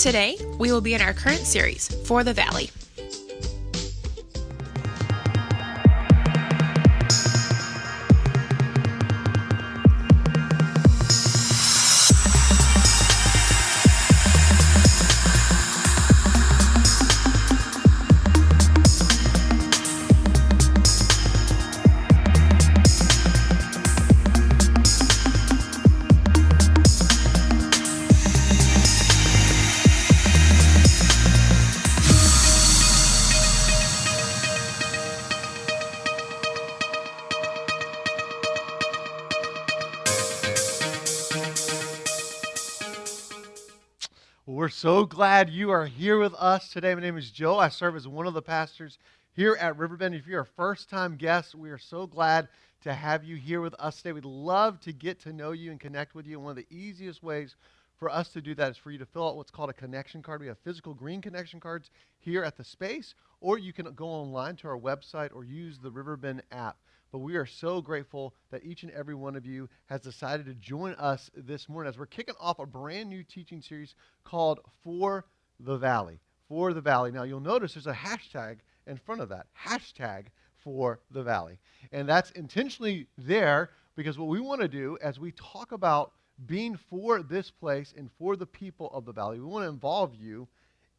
Today, we will be in our current series, For the Valley. We're so glad you are here with us today. My name is Joe. I serve as one of the pastors here at Riverbend. If you're a first-time guest, we are so glad to have you here with us today. We'd love to get to know you and connect with you. And one of the easiest ways for us to do that is for you to fill out what's called a connection card. We have physical green connection cards here at the space, or you can go online to our website or use the Riverbend app. But we are so grateful that each and every one of you has decided to join us this morning as we're kicking off a brand new teaching series called For the Valley. For the Valley. Now, you'll notice there's a hashtag in front of that. Hashtag For the Valley. And that's intentionally there because what we want to do as we talk about being for this place and for the people of the valley, we want to involve you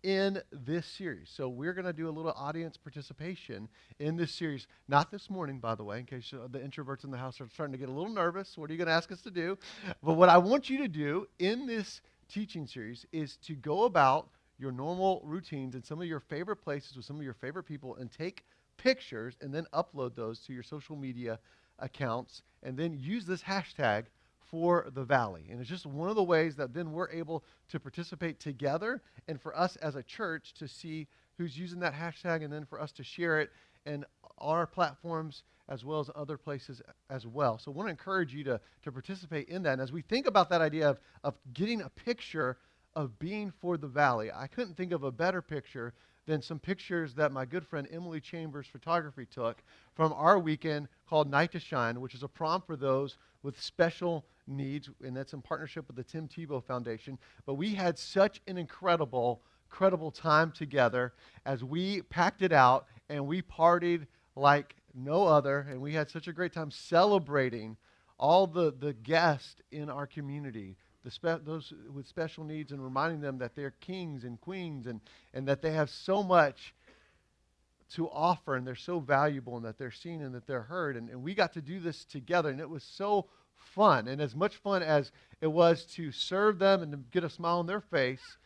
in this series. So we're going to do a little audience participation in this series. Not this morning, by the way, in case the introverts in the house are starting to get a little nervous. What are you going to ask us to do? But what I want you to do in this teaching series is to go about your normal routines and some of your favorite places with some of your favorite people and take pictures and then upload those to your social media accounts and then use this hashtag For the Valley. And it's just one of the ways that then we're able to participate together and for us as a church to see who's using that hashtag and then for us to share it in our platforms as well as other places as well. So I want to encourage you to participate in that. And as we think about that idea of getting a picture of being for the valley, I couldn't think of a better picture than some pictures that my good friend Emily Chambers Photography took from our weekend called Night to Shine, which is a prom for those with special needs, and that's in partnership with the Tim Tebow Foundation. But we had such an incredible time together as we packed it out and we partied like no other, and we had such a great time celebrating all the guests in our community, those with special needs, and reminding them that they're kings and queens and that they have so much to offer and they're so valuable and that they're seen and that they're heard. And we got to do this together, and it was so fun. And as much fun as it was to serve them and to get a smile on their face,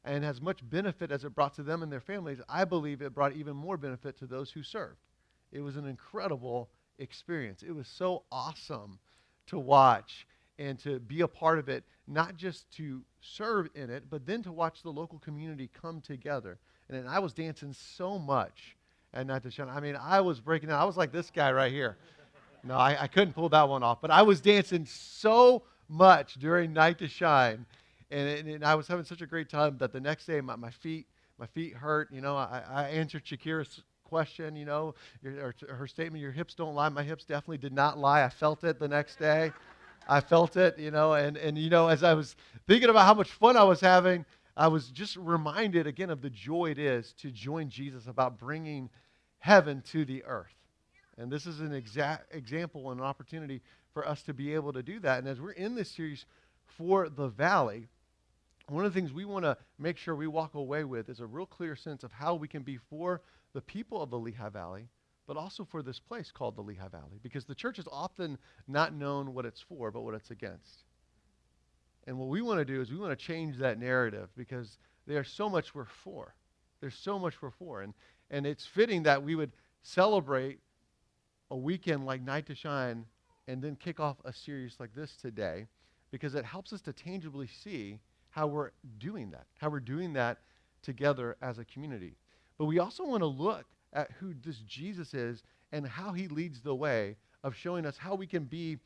and as much benefit as it brought to them and their families, I believe it brought even more benefit to those who served. It was an incredible experience. It was so awesome to watch and to be a part of it, not just to serve in it, but then to watch the local community come together. And then I was dancing so much at Night to Shine. I mean, I was breaking out. I was like this guy right here. No, I couldn't pull that one off, but I was dancing so much during Night to Shine, and I was having such a great time that the next day my feet hurt. You know, I answered Shakira's question, you know, her statement, your hips don't lie. My hips definitely did not lie. I felt it the next day. I felt it, you know, and you know, as I was thinking about how much fun I was having, I was just reminded again of the joy it is to join Jesus about bringing heaven to the earth. And this is an exact example and an opportunity for us to be able to do that. And as we're in this series For the Valley, one of the things we want to make sure we walk away with is a real clear sense of how we can be for the people of the Lehigh Valley, but also for this place called the Lehigh Valley. Because the church is often not known what it's for, but what it's against. And what we want to do is we want to change that narrative because there's so much we're for. There's so much we're for. And it's fitting that we would celebrate a weekend like Night to Shine and then kick off a series like this today because it helps us to tangibly see how we're doing that together as a community. But we also want to look at who this Jesus is and how he leads the way of showing us how we can be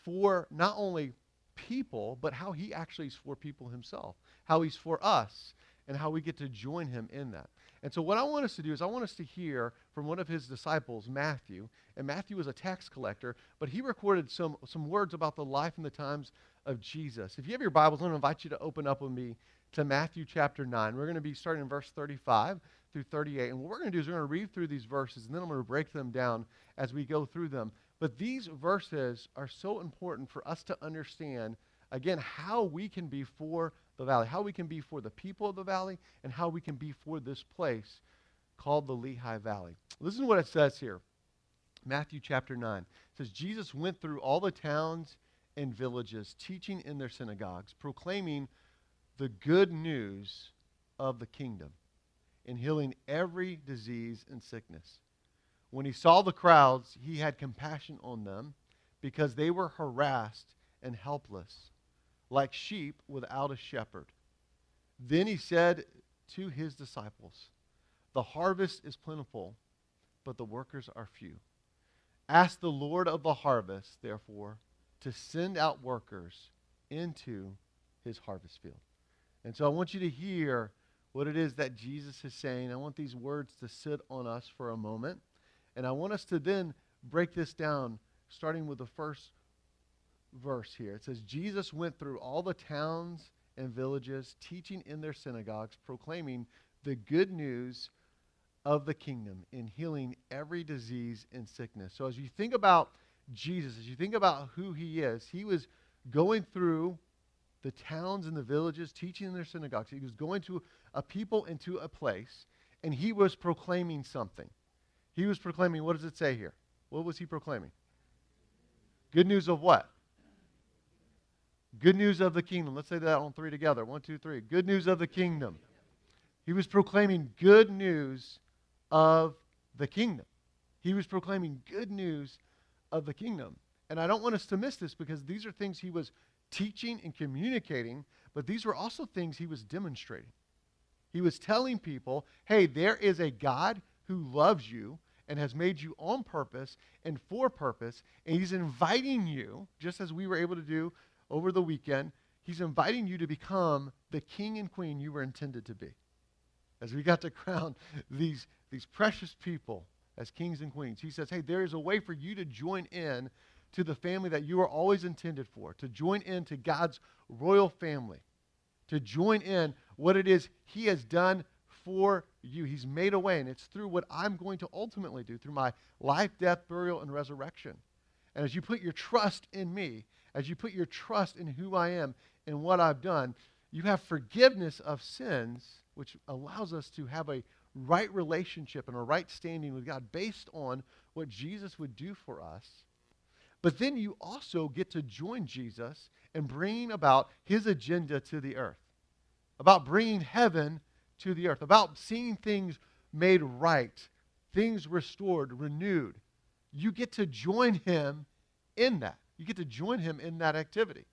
for not only people, but how he actually is for people himself, how he's for us, and how we get to join him in that. And so what I want us to do is I want us to hear from one of his disciples, Matthew. And Matthew was a tax collector, but he recorded some words about the life and the times of Jesus. If you have your Bibles, I'm going to invite you to open up with me to Matthew chapter 9. We're going to be starting in verse 35 through 38. And what we're going to do is we're going to read through these verses, and then I'm going to break them down as we go through them. But these verses are so important for us to understand, again, how we can be for the valley, how we can be for the people of the valley, and how we can be for this place called the Lehigh Valley. Listen to what it says here. Matthew chapter 9. It says, Jesus went through all the towns and villages, teaching in their synagogues, proclaiming the good news of the kingdom, and healing every disease and sickness. When he saw the crowds, he had compassion on them, because they were harassed and helpless, like sheep without a shepherd. Then he said to his disciples, "The harvest is plentiful, but the workers are few. Ask the Lord of the harvest, therefore, to send out workers into his harvest field." And so I want you to hear what it is that Jesus is saying. I want these words to sit on us for a moment. And I want us to then break this down, starting with the first verse here. It says, Jesus went through all the towns and villages, teaching in their synagogues, proclaiming the good news of the kingdom, and healing every disease and sickness. So as you think about Jesus, as you think about who he is, he was going through the towns and the villages, teaching in their synagogues. He was going to a people into a place, and he was proclaiming something. He was proclaiming, what does it say here? What was he proclaiming? Good news of what? Good news of the kingdom. Let's say that on three together. 1, 2, 3. Good news of the kingdom. He was proclaiming good news of the kingdom. He was proclaiming good news of the kingdom. And I don't want us to miss this, because these are things he was teaching and communicating, but these were also things he was demonstrating. He was telling people, hey, there is a God who loves you and has made you on purpose and for purpose, and he's inviting you, just as we were able to do over the weekend, he's inviting you to become the king and queen you were intended to be. As we got to crown these precious people as kings and queens, he says, hey, there is a way for you to join in to the family that you were always intended for, to join into God's royal family, to join in what it is he has done for you. He's made a way, and it's through what I'm going to ultimately do, through my life, death, burial, and resurrection. And as you put your trust in me, as you put your trust in who I am and what I've done, you have forgiveness of sins, which allows us to have a right relationship and a right standing with God based on what Jesus would do for us. But then you also get to join Jesus in bringing about his agenda to the earth, about bringing heaven to the earth, about seeing things made right, things restored, renewed. You get to join him in that. You get to join him in that activity.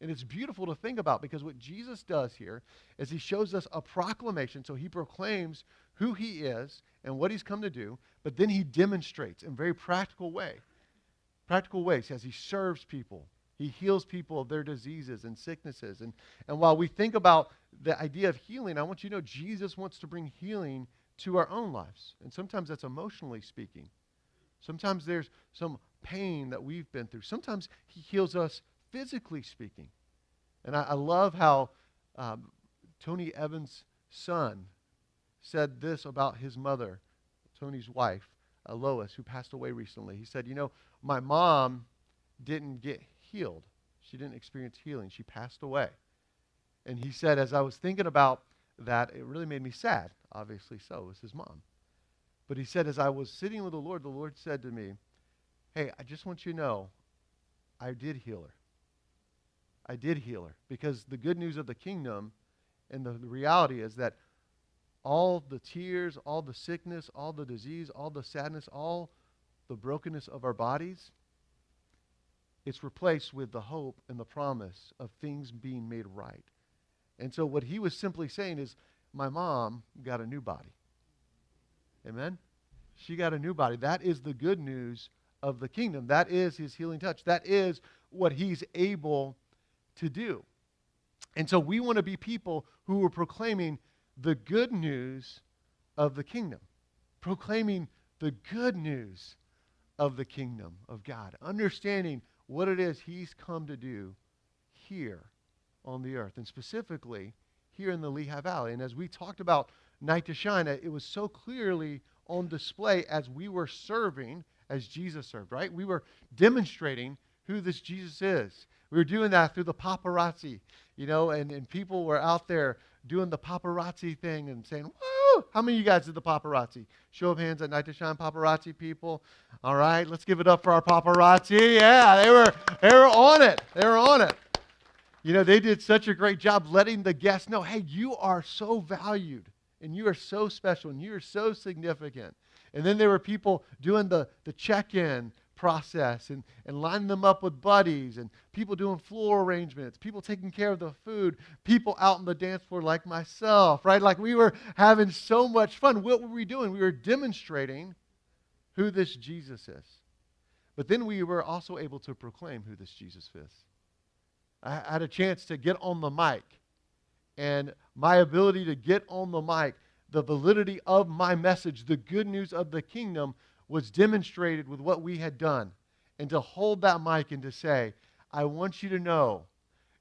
And it's beautiful to think about, because what Jesus does here is he shows us a proclamation. So he proclaims who he is and what he's come to do, but then he demonstrates in very practical ways as he serves people. He heals people of their diseases and sicknesses. And while we think about the idea of healing, I want you to know Jesus wants to bring healing to our own lives. And sometimes that's emotionally speaking. Sometimes there's some pain that we've been through. Sometimes he heals us physically speaking. And I love how Tony Evans' son said this about his mother, Tony's wife, Lois, who passed away recently. He said, my mom didn't get healed. She didn't experience healing. She passed away. And he said, as I was thinking about that, it really made me sad. Obviously so, it was his mom. But he said, as I was sitting with the Lord said to me, hey, I just want you to know, I did heal her. I did heal her. Because the good news of the kingdom and the reality is that all the tears, all the sickness, all the disease, all the sadness, all the brokenness of our bodies, it's replaced with the hope and the promise of things being made right. And so what he was simply saying is, my mom got a new body. Amen? She got a new body. That is the good news of the kingdom. That is his healing touch. That is what he's able to do. And so we want to be people who are proclaiming the good news of the kingdom. Proclaiming the good news of the kingdom of God. Understanding what it is he's come to do here on the earth. And specifically, here in the Lehigh Valley. And as we talked about Night to Shine, it was so clearly on display as we were serving as Jesus served, right? We were demonstrating who this Jesus is. We were doing that through the paparazzi, and people were out there doing the paparazzi thing and saying, woo! How many of you guys did the paparazzi? Show of hands at Night to Shine paparazzi people. All right, let's give it up for our paparazzi. Yeah, they were on it. They were on it. They did such a great job letting the guests know, hey, you are so valued, and you are so special, and you are so significant. And then there were people doing the check-in process and lining them up with buddies, and people doing floor arrangements, people taking care of the food, people out on the dance floor like myself, right? Like we were having so much fun. What were we doing? We were demonstrating who this Jesus is. But then we were also able to proclaim who this Jesus is. I had a chance to get on the mic, and my ability to get on the mic, the validity of my message, the good news of the kingdom was demonstrated with what we had done. And to hold that mic and to say, I want you to know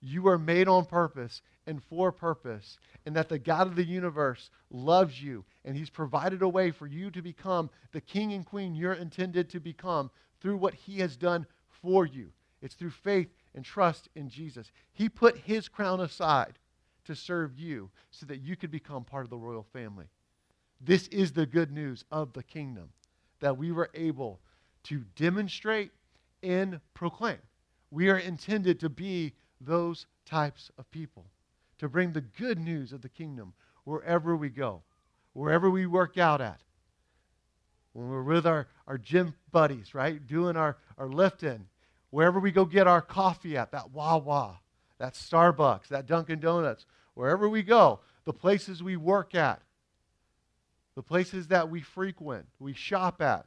you are made on purpose and for purpose, and that the God of the universe loves you, and he's provided a way for you to become the king and queen you're intended to become through what he has done for you. It's through faith and trust in Jesus. He put his crown aside to serve you so that you could become part of the royal family. This is the good news of the kingdom that we were able to demonstrate and proclaim. We are intended to be those types of people, to bring the good news of the kingdom wherever we go, wherever we work out at. When we're with our gym buddies, right, doing our lifting, wherever we go get our coffee at, that Wawa, that Starbucks, that Dunkin' Donuts, wherever we go, the places we work at, the places that we frequent, we shop at,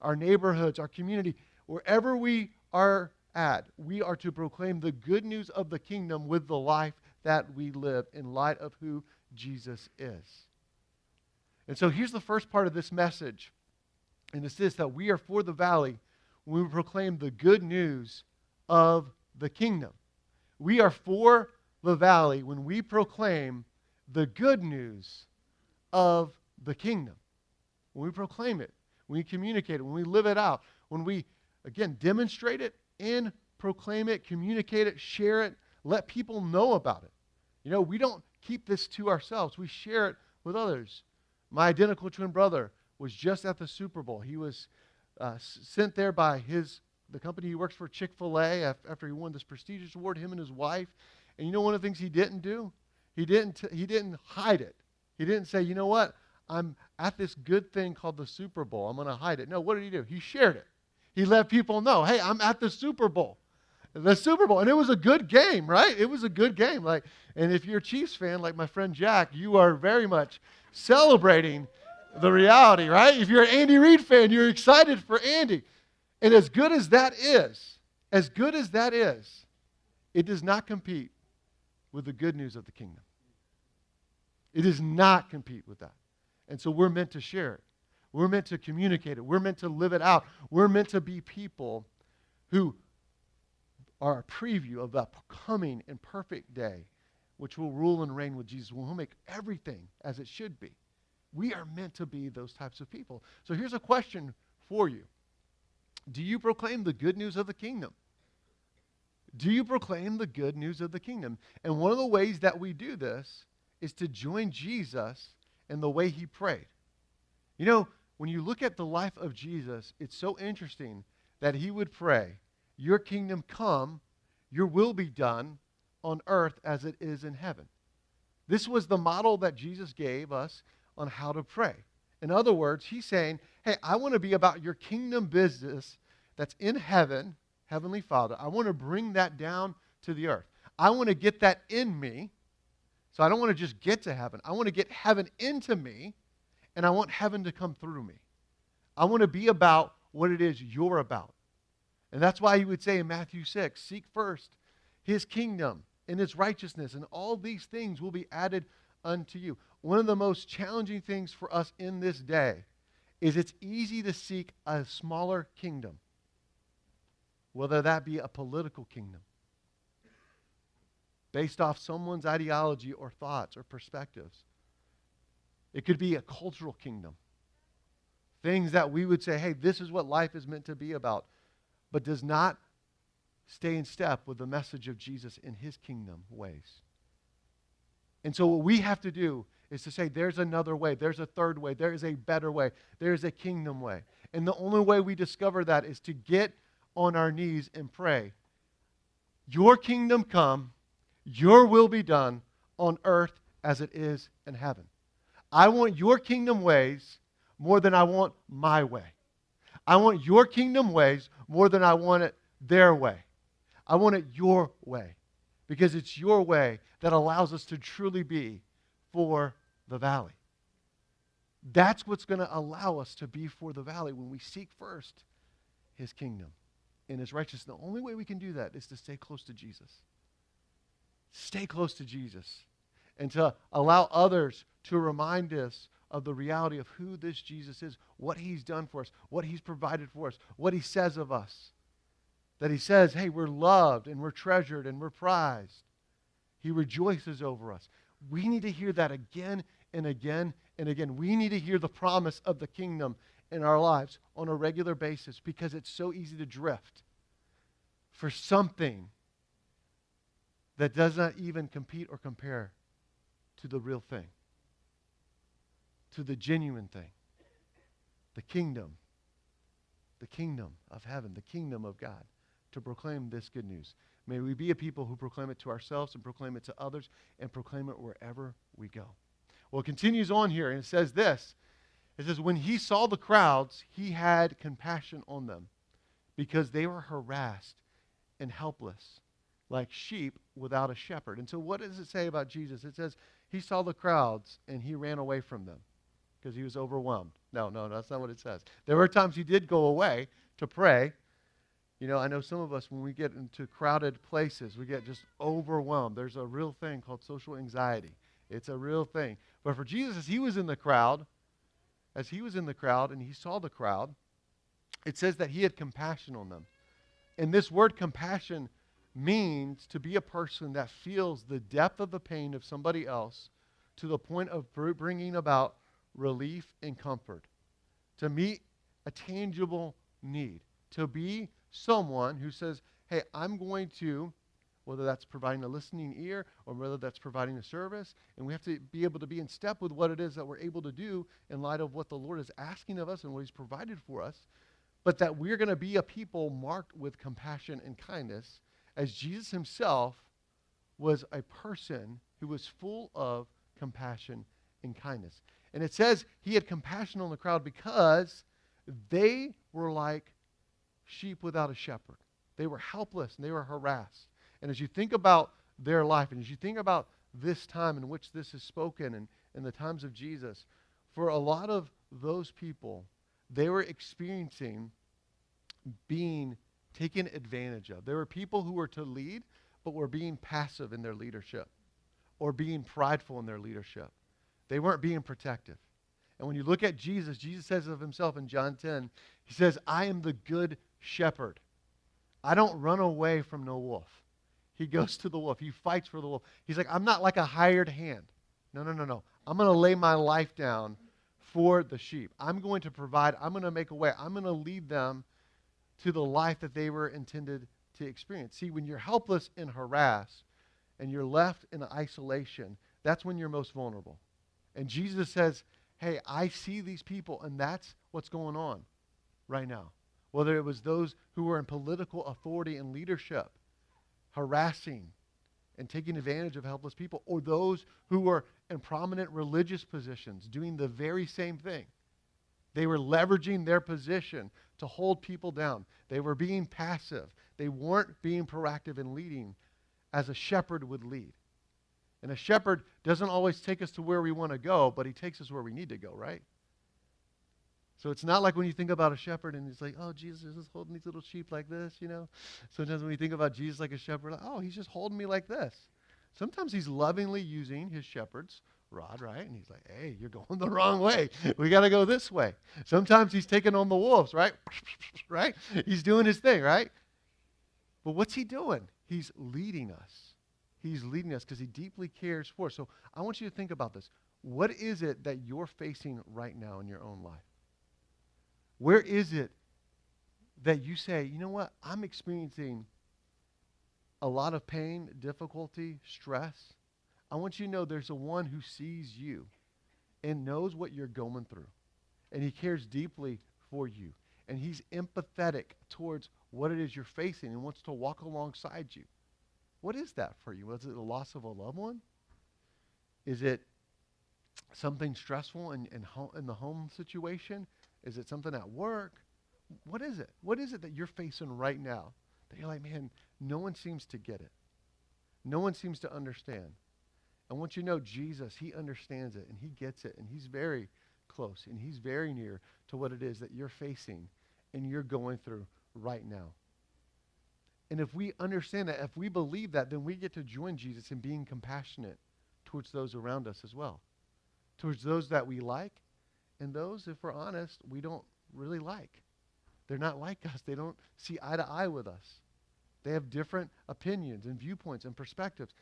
our neighborhoods, our community, wherever we are at, we are to proclaim the good news of the kingdom with the life that we live in light of who Jesus is. And so here's the first part of this message, and it's this, that we are for the valley when we proclaim the good news of the kingdom. We are for the valley when we proclaim the good news of the kingdom. When we proclaim it, when we communicate it, when we live it out, when we, again, demonstrate it and proclaim it, communicate it, share it, let people know about it. We don't keep this to ourselves. We share it with others. My identical twin brother was just at the Super Bowl. He was sent there by the company he works for, Chick-fil-A, after he won this prestigious award, him and his wife. And one of the things he didn't do? He didn't hide it. He didn't say, you know what? I'm at this good thing called the Super Bowl. I'm going to hide it. No, what did he do? He shared it. He let people know, hey, I'm at the Super Bowl. The Super Bowl. And it was a good game, right? It was a good game. And if you're a Chiefs fan, like my friend Jack, you are very much celebrating the reality, right? If you're an Andy Reid fan, you're excited for Andy. And as good as that is, it does not compete with the good news of the kingdom. It does not compete with that. And so we're meant to share it. We're meant to communicate it. We're meant to live it out. We're meant to be people who are a preview of the coming and perfect day, which will rule and reign with Jesus. We'll make everything as it should be. We are meant to be those types of people. So here's a question for you. Do you proclaim the good news of the kingdom? Do you proclaim the good news of the kingdom? And one of the ways that we do this is to join Jesus in the way he prayed. When you look at the life of Jesus, it's so interesting that he would pray, your kingdom come, your will be done on earth as it is in heaven. This was the model that Jesus gave us on how to pray. In other words, he's saying, hey, I want to be about your kingdom business that's in heaven, Heavenly Father. I want to bring that down to the earth. I want to get that in me. So I don't want to just get to heaven. I want to get heaven into me, and I want heaven to come through me. I want to be about what it is you're about. And that's why he would say in Matthew 6, seek first his kingdom and his righteousness, and all these things will be added unto you. One of the most challenging things for us in this day is it's easy to seek a smaller kingdom, whether that be a political kingdom, based off someone's ideology or thoughts or perspectives. It could be a cultural kingdom. Things that we would say, hey, this is what life is meant to be about, but does not stay in step with the message of Jesus in his kingdom ways. And so what we have to do is to say, there's another way, there's a third way, there is a better way, there is a kingdom way. And the only way we discover that is to get on our knees and pray, your kingdom come, your will be done on earth as it is in heaven. I want your kingdom ways more than I want my way. I want your kingdom ways more than I want it their way. I want it your way, because it's your way that allows us to truly be for the valley. That's what's going to allow us to be for the valley when we seek first his kingdom and his righteousness. The only way we can do that is to stay close to Jesus. Stay close to Jesus and to allow others to remind us of the reality of who this Jesus is, what he's done for us, what he's provided for us, what he says of us. That he says, hey, we're loved and we're treasured and we're prized. He rejoices over us. We need to hear that again and again and again. We need to hear the promise of the kingdom in our lives on a regular basis, because it's so easy to drift for something that does not even compete or compare to the real thing, to the genuine thing, the kingdom of heaven, the kingdom of God, to proclaim this good news. May we be a people who proclaim it to ourselves and proclaim it to others and proclaim it wherever we go. Well, it continues on here, and it says this. It says, when he saw the crowds, he had compassion on them because they were harassed and helpless, like sheep without a shepherd. And so what does it say about Jesus? It says he saw the crowds and he ran away from them because he was overwhelmed. No, that's not what it says. There were times he did go away to pray. You know, I know some of us, when we get into crowded places, we get just overwhelmed. There's a real thing called social anxiety. It's a real thing. But for Jesus, as he was in the crowd and he saw the crowd, it says that he had compassion on them. And this word compassion means to be a person that feels the depth of the pain of somebody else to the point of bringing about relief and comfort, to meet a tangible need, to be someone who says, hey, I'm going to, whether that's providing a listening ear or whether that's providing a service, and we have to be able to be in step with what it is that we're able to do in light of what the Lord is asking of us and what he's provided for us, but that we're going to be a people marked with compassion and kindness, as Jesus himself was a person who was full of compassion and kindness. And it says he had compassion on the crowd because they were like sheep without a shepherd. They were helpless and they were harassed. And as you think about their life, and as you think about this time in which this is spoken and in the times of Jesus, for a lot of those people, they were experiencing being taken advantage of. There were people who were to lead, but were being passive in their leadership or being prideful in their leadership. They weren't being protective. And when you look at Jesus, Jesus says of himself in John 10, he says, I am the good shepherd. I don't run away from no wolf. He goes to the wolf. He fights for the wolf. He's like, I'm not like a hired hand. No. I'm going to lay my life down for the sheep. I'm going to provide. I'm going to make a way. I'm going to lead them to the life that they were intended to experience. See, when you're helpless and harassed and you're left in isolation, that's when you're most vulnerable. And Jesus says, hey, I see these people, and that's what's going on right now. Whether it was those who were in political authority and leadership, harassing and taking advantage of helpless people, or those who were in prominent religious positions doing the very same thing. They were leveraging their position to hold people down. They were being passive. They weren't being proactive in leading as a shepherd would lead. And a shepherd doesn't always take us to where we want to go, but he takes us where we need to go, right? So it's not like when you think about a shepherd and it's like, oh, Jesus is just holding these little sheep like this, you know. Sometimes when we think about Jesus like a shepherd, like, oh, he's just holding me like this. Sometimes he's lovingly using his shepherd's rod, right? And he's like, hey, you're going the wrong way. We got to go this way. Sometimes he's taking on the wolves, right? Right? He's doing his thing, right? But what's he doing? He's leading us. He's leading us because he deeply cares for us. So I want you to think about this. What is it that you're facing right now in your own life? Where is it that you say, you know what, I'm experiencing a lot of pain, difficulty, stress? I want you to know there's a one who sees you and knows what you're going through. And he cares deeply for you. And he's empathetic towards what it is you're facing and wants to walk alongside you. What is that for you? Was it the loss of a loved one? Is it something stressful in the home situation? Is it something at work? What is it? What is it that you're facing right now that you're like, man, no one seems to get it. No one seems to understand. I want you to know Jesus, he understands it and he gets it and he's very close and he's very near to what it is that you're facing and you're going through right now. And if we understand that, if we believe that, then we get to join Jesus in being compassionate towards those around us as well. Towards those that we like and those, if we're honest, we don't really like. They're not like us. They don't see eye to eye with us. They have different opinions and viewpoints and perspectives.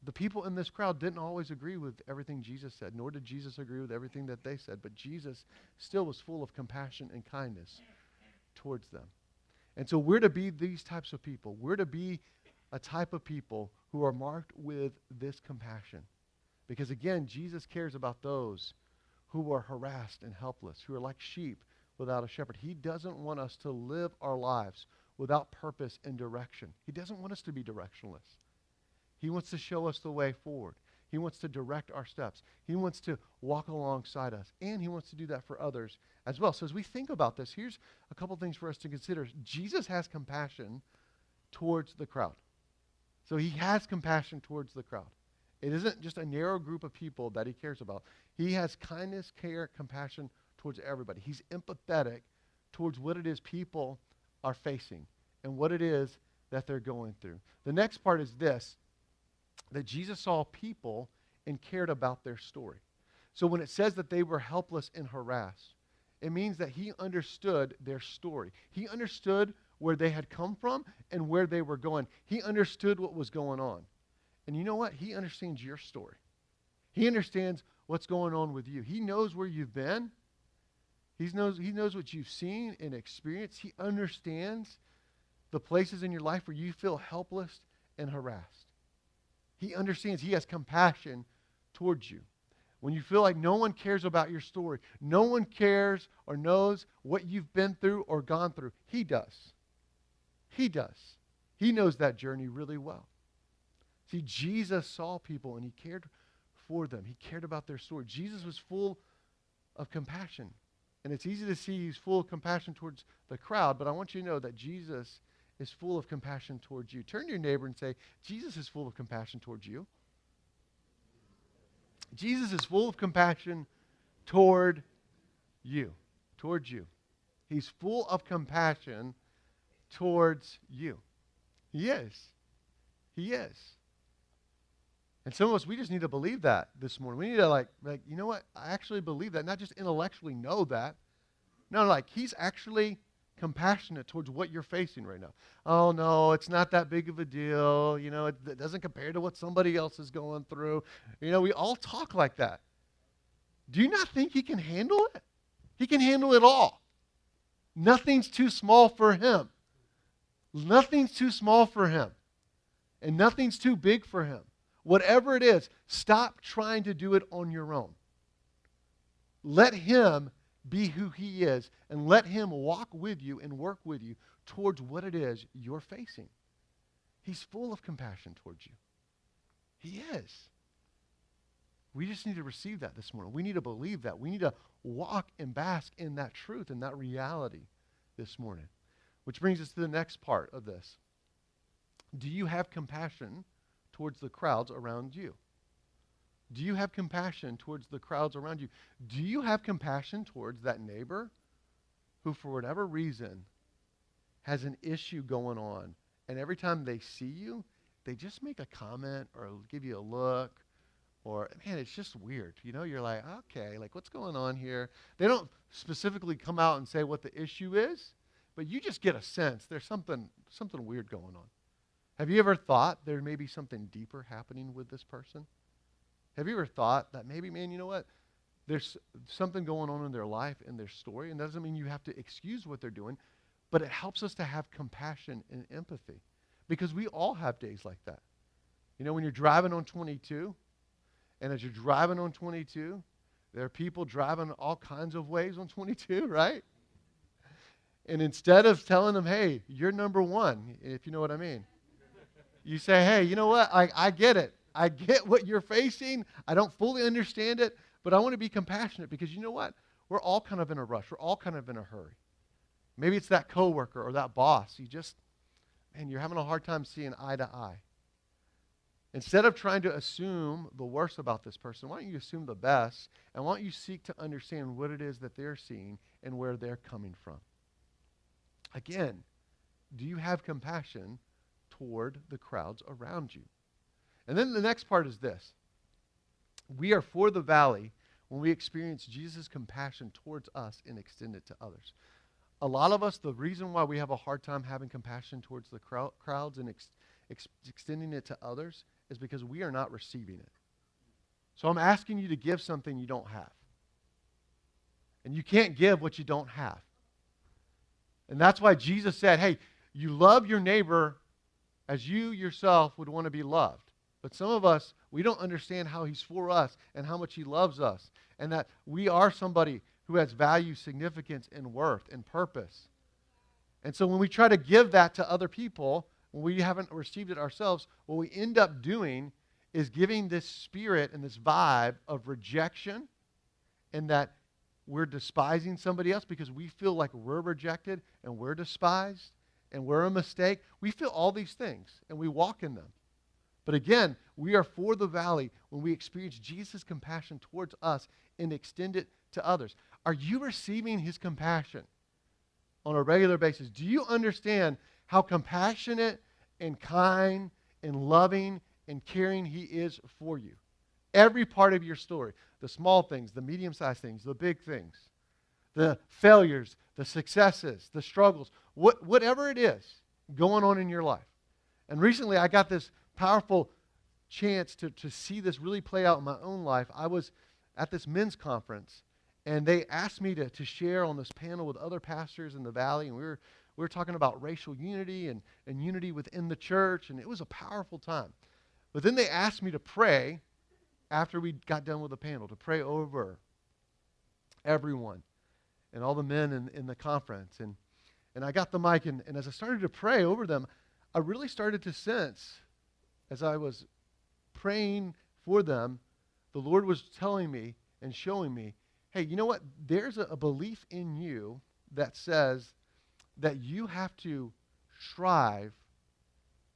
The people in this crowd didn't always agree with everything Jesus said, nor did Jesus agree with everything that they said, but Jesus still was full of compassion and kindness towards them. And so we're to be these types of people. We're to be a type of people who are marked with this compassion. Because again, Jesus cares about those who are harassed and helpless, who are like sheep without a shepherd. He doesn't want us to live our lives without purpose and direction. He doesn't want us to be directionless. He wants to show us the way forward. He wants to direct our steps. He wants to walk alongside us. And he wants to do that for others as well. So as we think about this, here's a couple things for us to consider. Jesus has compassion towards the crowd. So he has compassion towards the crowd. It isn't just a narrow group of people that he cares about. He has kindness, care, compassion towards everybody. He's empathetic towards what it is people are facing and what it is that they're going through. The next part is this, that Jesus saw people and cared about their story. So when it says that they were helpless and harassed, it means that he understood their story. He understood where they had come from and where they were going. He understood what was going on. And you know what? He understands your story. He understands what's going on with you. He knows where you've been. He knows what you've seen and experienced. He understands the places in your life where you feel helpless and harassed. He understands. He has compassion towards you. When you feel like no one cares about your story, no one cares or knows what you've been through or gone through, he does. He does. He knows that journey really well. See, Jesus saw people and he cared for them. He cared about their story. Jesus was full of compassion. And it's easy to see he's full of compassion towards the crowd, but I want you to know that Jesus is full of compassion towards you. Turn to your neighbor and say, Jesus is full of compassion towards you. Jesus is full of compassion toward you. Towards you. He's full of compassion towards you. He is. He is. And some of us, we just need to believe that this morning. We need to like, you know what? I actually believe that. Not just intellectually know that. No, like he's actually compassionate towards what you're facing right now. Oh, no, it's not that big of a deal. You know, it doesn't compare to what somebody else is going through. You know, we all talk like that. Do you not think he can handle it? He can handle it all. Nothing's too small for him. Nothing's too small for him. And nothing's too big for him. Whatever it is, stop trying to do it on your own. Let him be who he is, and let him walk with you and work with you towards what it is you're facing. He's full of compassion towards you. He is. We just need to receive that this morning. We need to believe that. We need to walk and bask in that truth and that reality this morning. Which brings us to the next part of this. Do you have compassion towards the crowds around you? Do you have compassion towards the crowds around you? Do you have compassion towards that neighbor who, for whatever reason, has an issue going on, and every time they see you, they just make a comment or give you a look, or, man, it's just weird. You know, you're like, okay, like, what's going on here? They don't specifically come out and say what the issue is, but you just get a sense there's something weird going on. Have you ever thought there may be something deeper happening with this person? Have you ever thought that maybe, man, you know what? There's something going on in their life, in their story, and that doesn't mean you have to excuse what they're doing, but it helps us to have compassion and empathy because we all have days like that. You know, when you're driving on 22, and as you're driving on 22, there are people driving all kinds of ways on 22, right? And instead of telling them, hey, you're number one, if you know what I mean, you say, hey, you know what? I get it. I get what you're facing. I don't fully understand it, but I want to be compassionate because you know what? We're all kind of in a rush. We're all kind of in a hurry. Maybe it's that coworker or that boss. You're having a hard time seeing eye to eye. Instead of trying to assume the worst about this person, why don't you assume the best, and why don't you seek to understand what it is that they're seeing and where they're coming from? Again, do you have compassion toward the crowds around you? And then the next part is this. We are for the valley when we experience Jesus' compassion towards us and extend it to others. A lot of us, the reason why we have a hard time having compassion towards the crowds and extending it to others is because we are not receiving it. So I'm asking you to give something you don't have. And you can't give what you don't have. And that's why Jesus said, hey, you love your neighbor as you yourself would want to be loved. But some of us, we don't understand how he's for us and how much he loves us. And that we are somebody who has value, significance, and worth and purpose. And so when we try to give that to other people, when we haven't received it ourselves, what we end up doing is giving this spirit and this vibe of rejection, and that we're despising somebody else because we feel like we're rejected and we're despised and we're a mistake. We feel all these things and we walk in them. But again, we are for the valley when we experience Jesus' compassion towards us and extend it to others. Are you receiving his compassion on a regular basis? Do you understand how compassionate and kind and loving and caring he is for you? Every part of your story, the small things, the medium-sized things, the big things, the failures, the successes, the struggles, whatever it is going on in your life. And recently I got this powerful chance to see this really play out in my own life. I was at this men's conference, and they asked me to share on this panel with other pastors in the valley, and we were talking about racial unity and unity within the church, and it was a powerful time. But then they asked me to pray after we got done with the panel, to pray over everyone and all the men in the conference. And I got the mic, and as I started to pray over them, I really started to sense, as I was praying for them, the Lord was telling me and showing me, hey, you know what? There's a belief in you that says that you have to strive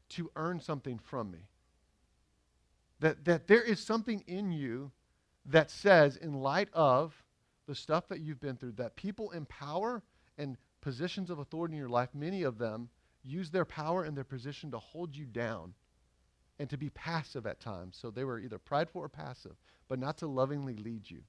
to earn something from me. That there is something in you that says, in light of the stuff that you've been through, that people in power and positions of authority in your life, many of them use their power and their position to hold you down and to be passive at times. So they were either prideful or passive, but not to lovingly lead you.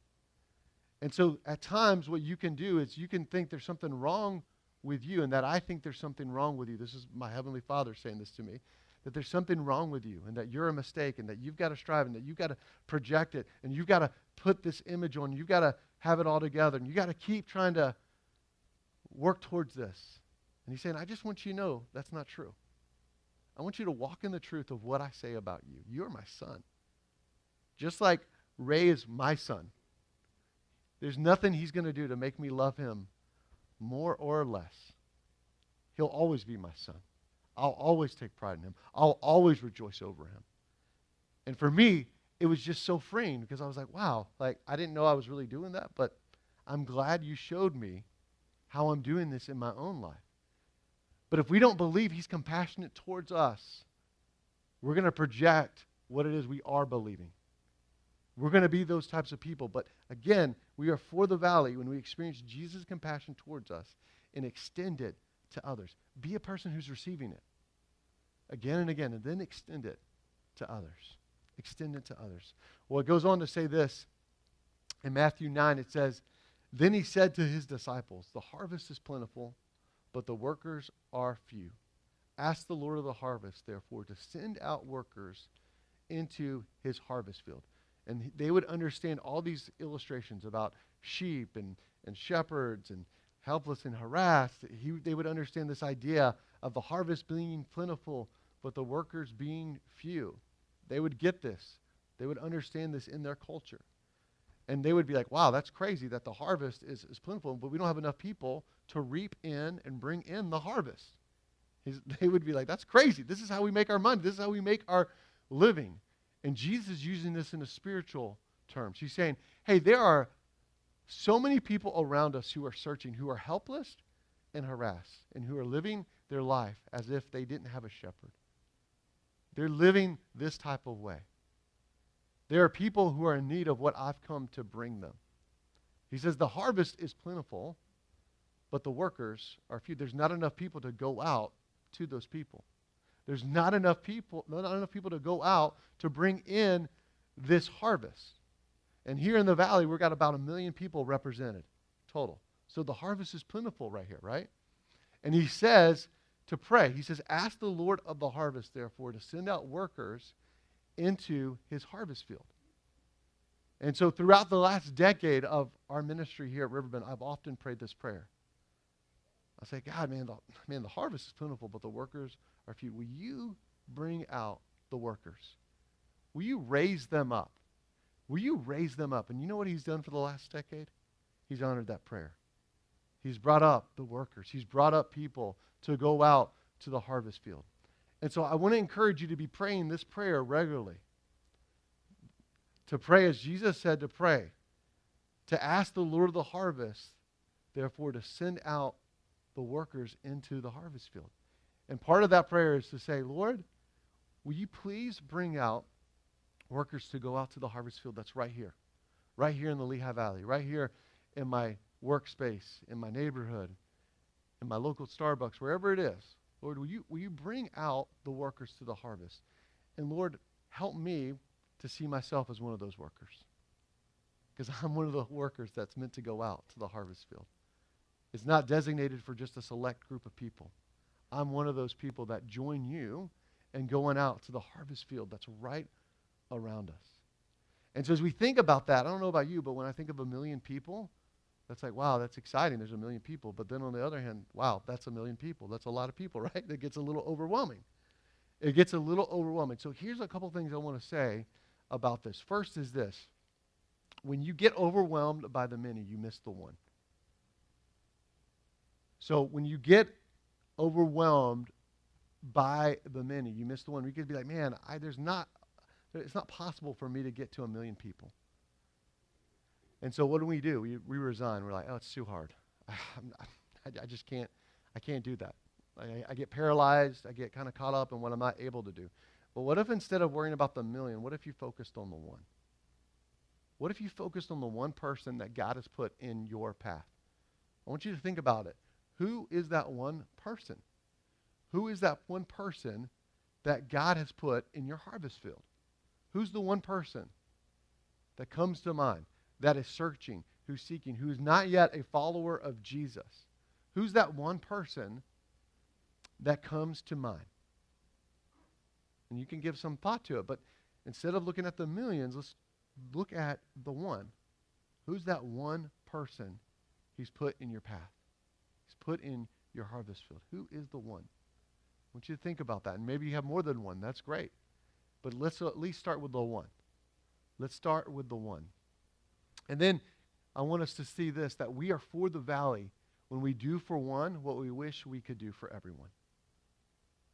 And so at times what you can do is you can think there's something wrong with you, and that I think there's something wrong with you. This is my Heavenly Father saying this to me, that there's something wrong with you and that you're a mistake and that you've got to strive and that you've got to project it and you've got to put this image on. You've got to have it all together and you've got to keep trying to work towards this. And he's saying, I just want you to know that's not true. I want you to walk in the truth of what I say about you. You're my son. Just like Ray is my son. There's nothing he's going to do to make me love him more or less. He'll always be my son. I'll always take pride in him. I'll always rejoice over him. And for me, it was just so freeing because I was like, wow, like I didn't know I was really doing that, but I'm glad you showed me how I'm doing this in my own life. But if we don't believe he's compassionate towards us, we're going to project what it is we are believing. We're going to be those types of people. But again, we are for the valley when we experience Jesus' compassion towards us and extend it to others. Be a person who's receiving it again and again, and then extend it to others. Extend it to others. Well, it goes on to say this. In Matthew 9, it says, then he said to his disciples, the harvest is plentiful, but the workers are few. Ask the Lord of the harvest, therefore, to send out workers into his harvest field. And they would understand all these illustrations about sheep and shepherds and helpless and harassed. They would understand this idea of the harvest being plentiful, but the workers being few. They would get this. They would understand this in their culture. And they would be like, wow, that's crazy that the harvest is plentiful, but we don't have enough people to reap in and bring in the harvest. They would be like, that's crazy. This is how we make our money. This is how we make our living. And Jesus is using this in a spiritual terms. He's saying, hey, there are so many people around us who are searching, who are helpless and harassed, and who are living their life as if they didn't have a shepherd. They're living this type of way. There are people who are in need of what I've come to bring them. He says the harvest is plentiful, but the workers are few. There's not enough people to go out to those people. There's not enough people to go out to bring in this harvest. And here in the valley, we've got about 1 million people represented total. So the harvest is plentiful right here, right? And he says to pray. He says, ask the Lord of the harvest, therefore, to send out workers into his harvest field. And so throughout the last decade of our ministry here at Riverbend, I've often prayed this prayer. I say, God, the harvest is plentiful, but the workers are few. Will you bring out the workers? Will you raise them up? Will you raise them up? And you know what he's done for the last decade? He's honored that prayer. He's brought up the workers. He's brought up people to go out to the harvest field. And so I want to encourage you to be praying this prayer regularly. To pray as Jesus said to pray. To ask the Lord of the harvest, therefore, to send out the workers into the harvest field. And part of that prayer is to say, Lord, will you please bring out workers to go out to the harvest field that's right here in the Lehigh Valley, right here in my workspace, in my neighborhood, in my local Starbucks, wherever it is. Lord, will you bring out the workers to the harvest? And Lord, help me to see myself as one of those workers. Because I'm one of the workers that's meant to go out to the harvest field. It's not designated for just a select group of people. I'm one of those people that join you in going out to the harvest field that's right around us. And so as we think about that, I don't know about you, but when I think of 1 million people, that's like, wow, that's exciting. There's 1 million people. But then on the other hand, wow, that's 1 million people. That's a lot of people, right? It gets a little overwhelming. It gets a little overwhelming. So here's a couple things I want to say about this. First is this. When you get overwhelmed by the many, you miss the one. So when you get overwhelmed by the many, you miss the one. We could be like, man, it's not possible for me to get to 1 million people. And so what do? We resign. We're like, oh, it's too hard. I just can't. I can't do that. I get paralyzed. I get kind of caught up in what I'm not able to do. But what if instead of worrying about the million, what if you focused on the one? What if you focused on the one person that God has put in your path? I want you to think about it. Who is that one person? Who is that one person that God has put in your harvest field? Who's the one person that comes to mind, that is searching, who's seeking, who's not yet a follower of Jesus? Who's that one person that comes to mind? And you can give some thought to it, but instead of looking at the millions, let's look at the one. Who's that one person he's put in your path? He's put in your harvest field. Who is the one? I want you to think about that. And maybe you have more than one. That's great. But let's at least start with the one. Let's start with the one. And then I want us to see this, that we are for the valley when we do for one what we wish we could do for everyone.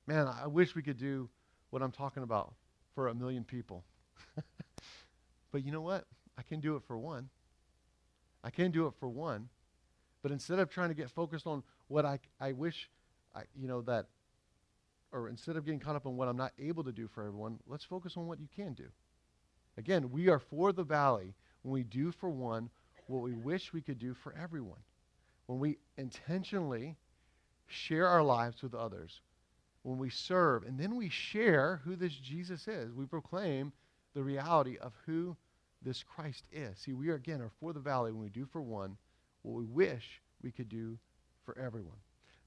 Man, I wish we could do what I'm talking about for 1 million people. But you know what? I can do it for one. I can do it for one. But instead of trying to get focused on what I wish, or instead of getting caught up on what I'm not able to do for everyone, let's focus on what you can do. Again, we are for the valley when we do for one what we wish we could do for everyone. When we intentionally share our lives with others, when we serve, and then we share who this Jesus is. We proclaim the reality of who this Christ is. See, we are for the valley when we do for one what we wish we could do for everyone.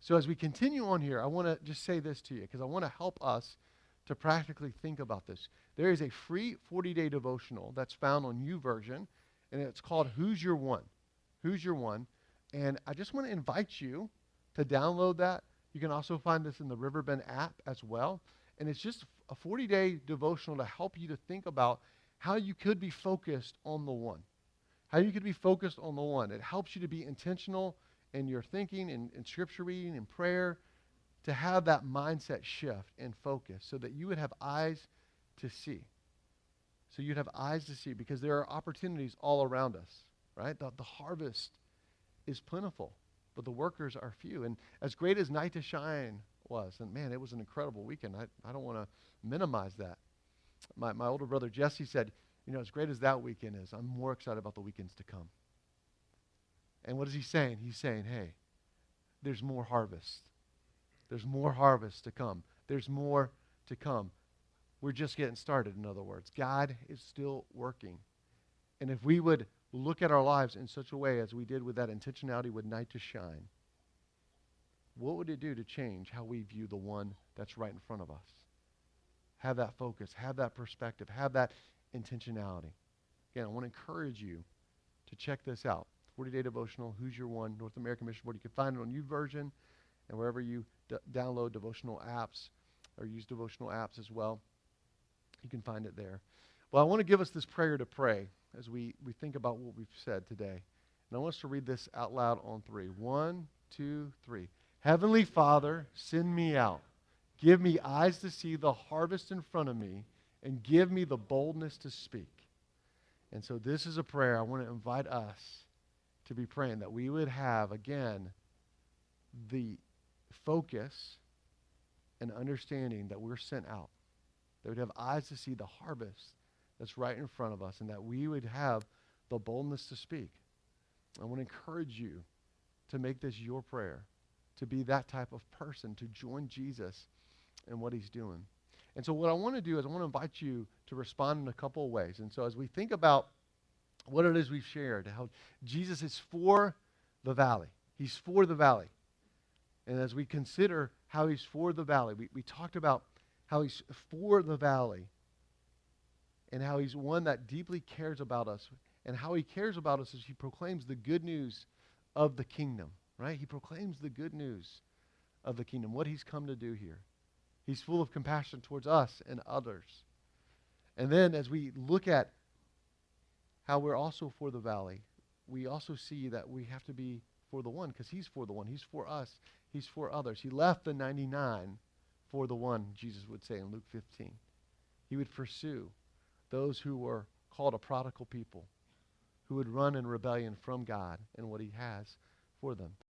So as we continue on here, I want to just say this to you because I want to help us to practically think about this. There is a free 40-day devotional that's found on YouVersion, and it's called Who's Your One? Who's Your One? And I just want to invite you to download that. You can also find this in the Riverbend app as well. And it's just a 40-day devotional to help you to think about how you could be focused on the one. How you could be focused on the one. It helps you to be intentional in your thinking and scripture reading and prayer, to have that mindset shift and focus so that you would have eyes to see. So you'd have eyes to see because there are opportunities all around us, right? The harvest is plentiful, but the workers are few. And as great as Night to Shine was, and man, it was an incredible weekend. I don't want to minimize that. My older brother Jesse said, as great as that weekend is, I'm more excited about the weekends to come. And what is he saying? He's saying, hey, there's more harvest. There's more harvest to come. There's more to come. We're just getting started, in other words. God is still working. And if we would look at our lives in such a way as we did with that intentionality with Night to Shine, what would it do to change how we view the one that's right in front of us? Have that focus, have that perspective, have that intentionality. Again, I want to encourage you to check this out. 40-day devotional, Who's Your One? North American Mission Board. You can find it on YouVersion and wherever you download devotional apps or use devotional apps as well. You can find it there. Well, I want to give us this prayer to pray as we think about what we've said today. And I want us to read this out loud on 3. 1, 2, 3. Heavenly Father, send me out. Give me eyes to see the harvest in front of me and give me the boldness to speak. And so this is a prayer I want to invite us to be praying, that we would have, again, the focus and understanding that we're sent out. That we'd have eyes to see the harvest that's right in front of us, and that we would have the boldness to speak. I want to encourage you to make this your prayer, to be that type of person, to join Jesus in what he's doing. And so what I want to do is I want to invite you to respond in a couple of ways. And so as we think about what it is we've shared, how Jesus is for the valley. He's for the valley. And as we consider how he's for the valley, we talked about how he's for the valley and how he's one that deeply cares about us. And how he cares about us is he proclaims the good news of the kingdom, right? He proclaims the good news of the kingdom, what he's come to do here. He's full of compassion towards us and others. And then as we look at how we're also for the valley, we also see that we have to be for the one, because he's for the one. He's for us. He's for others. He left the 99 for the one, Jesus would say in Luke 15. He would pursue those who were called a prodigal people, who would run in rebellion from God and what he has for them.